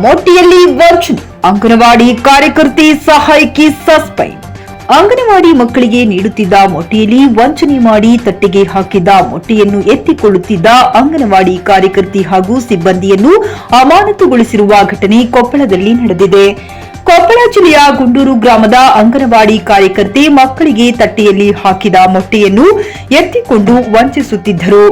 ಮೊಟ್ಟೆಯಲ್ಲಿ ವಂಚನೆ, ಅಂಗನವಾಡಿ ಕಾರ್ಯಕರ್ತೆ ಸಹಾಯಕಿ ಸಸ್ಪೆಂಡ್. ಅಂಗನವಾಡಿ ಮಕ್ಕಳಿಗೆ ನೀಡುತ್ತಿದ್ದ ಮೊಟ್ಟೆಯಲ್ಲಿ ವಂಚನೆ ಮಾಡಿ ತಟ್ಟೆಗೆ ಹಾಕಿದ್ದ ಮೊಟ್ಟೆಯನ್ನು ಎತ್ತಿಕೊಳ್ಳುತ್ತಿದ್ದ ಅಂಗನವಾಡಿ ಕಾರ್ಯಕರ್ತೆ ಹಾಗೂ ಸಿಬ್ಬಂದಿಯನ್ನು ಅಮಾನತುಗೊಳಿಸಿರುವ ಘಟನೆ ಕೊಪ್ಪಳದಲ್ಲಿ ನಡೆದಿದೆ. ಕೊಪ್ಪಳ ಜಿಲ್ಲೆಯ ಗುಂಡೂರು ಗ್ರಾಮದ ಅಂಗನವಾಡಿ ಕಾರ್ಯಕರ್ತೆ ಮಕ್ಕಳಿಗೆ ತಟ್ಟೆಯಲ್ಲಿ ಹಾಕಿದ ಮೊಟ್ಟೆಯನ್ನು ಎತ್ತಿಕೊಂಡು ವಂಚಿಸುತ್ತಿದ್ದರು.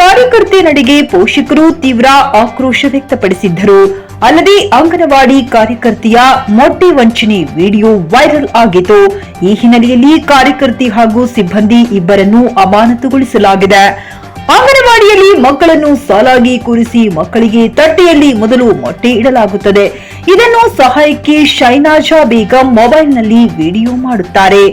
ಕಾರ್ಯಕರ್ತೆ ನಡೆಗೆ ಪೋಷಕರು ತೀವ್ರ ಆಕ್ರೋಶ ವ್ಯಕ್ತಪಡಿಸಿದ್ದರು. ಅಲ್ಲದೆ ಅಂಗನವಾಡಿ ಕಾರ್ಯಕರ್ತೆಯ ಮೊಟ್ಟೆ ವಂಚನೆ ವಿಡಿಯೋ ವೈರಲ್ ಆಗಿತ್ತು. ಈ ಹಿನ್ನೆಲೆಯಲ್ಲಿ ಕಾರ್ಯಕರ್ತೆ ಹಾಗೂ ಸಿಬ್ಬಂದಿ ಇಬ್ಬರನ್ನು ಅಮಾನತುಗೊಳಿಸಲಾಗಿದೆ. ಅಂಗನವಾಡಿಯಲ್ಲಿ ಮಕ್ಕಳನ್ನು ಸಾಲಾಗಿ ಕೂರಿಸಿ ಮಕ್ಕಳಿಗೆ ತಟ್ಟೆಯಲ್ಲಿ ಮೊದಲು ಮೊಟ್ಟೆ ಇಡಲಾಗುತ್ತದೆ. ಇದನ್ನು ಸಹಾಯಕಿ ಶೈನಾಜಾ ಬೇಗಂ ಮೊಬೈಲ್ನಲ್ಲಿ ವಿಡಿಯೋ ಮಾಡುತ್ತಾರೆ.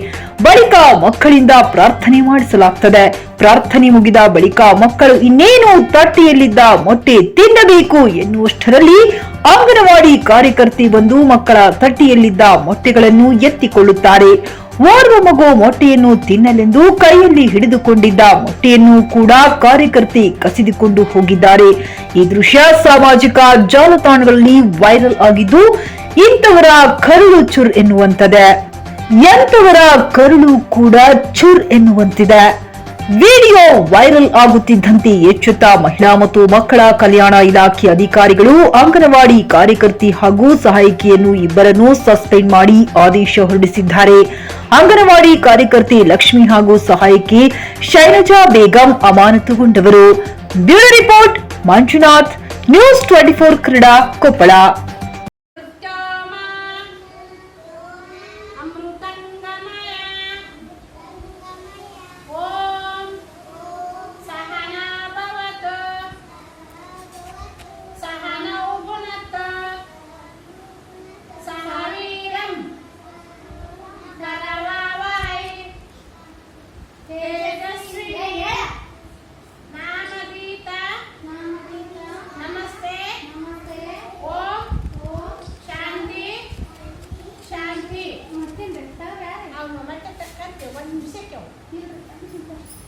ಬಳಿಕ ಮಕ್ಕಳಿಂದ ಪ್ರಾರ್ಥನೆ ಮಾಡಿಸಲಾಗುತ್ತದೆ. ಪ್ರಾರ್ಥನೆ ಮುಗಿದ ಬಳಿಕ ಮಕ್ಕಳು ಇನ್ನೇನು ತಟ್ಟೆಯಲ್ಲಿದ್ದ ಮೊಟ್ಟೆ ತಿನ್ನಬೇಕು ಎನ್ನುವಷ್ಟರಲ್ಲಿ ಅಂಗನವಾಡಿ ಕಾರ್ಯಕರ್ತೆ ಬಂದು ಮಕ್ಕಳ ತಟ್ಟೆಯಲ್ಲಿದ್ದ ಮೊಟ್ಟೆಗಳನ್ನು ಎತ್ತಿಕೊಳ್ಳುತ್ತಾರೆ. ಓರ್ವ ಮಗು ಮೊಟ್ಟೆಯನ್ನು ತಿನ್ನಲೆಂದು ಕೈಯಲ್ಲಿ ಹಿಡಿದುಕೊಂಡಿದ್ದ ಮೊಟ್ಟೆಯನ್ನು ಕೂಡ ಕಾರ್ಯಕರ್ತೆ ಕಸಿದುಕೊಂಡು ಹೋಗಿದ್ದಾರೆ. ಈ ದೃಶ್ಯ ಸಾಮಾಜಿಕ ಜಾಲತಾಣಗಳಲ್ಲಿ ವೈರಲ್ ಆಗಿದ್ದು, ಇಂಥವರ ಕರುಳು ಚುರ್ ಎನ್ನುವಂತಿದೆ. ಎಂಥವರ ಕರುಳು ಕೂಡ ಚುರ್ ಎನ್ನುವಂತಿದೆ. ವಿಡಿಯೋ ವೈರಲ್ ಆಗುತ್ತಿದ್ದಂತೆ ಎಚ್ಚೆತ್ತ ಮಹಿಳಾ ಮತ್ತು ಮಕ್ಕಳ ಕಲ್ಯಾಣ ಇಲಾಖೆ ಅಧಿಕಾರಿಗಳು ಅಂಗನವಾಡಿ ಕಾರ್ಯಕರ್ತೆ ಹಾಗೂ ಸಹಾಯಕಿಯನ್ನು ಇಬ್ಬರನ್ನು ಸಸ್ಪೆಂಡ್ ಮಾಡಿ ಆದೇಶ ಹೊರಡಿಸಿದ್ದಾರೆ. ಅಂಗನವಾಡಿ ಕಾರ್ಯಕರ್ತೆ ಲಕ್ಷ್ಮಿ ಹಾಗೂ ಸಹಾಯಕಿ ಶೈಲಜಾ ಬೇಗಂ ಅಮಾನತುಗೊಂಡವರು. Bureau report Manjunath, news 24 Kannada, Koppal. Mau mama tetap kan, dia wanita siapa?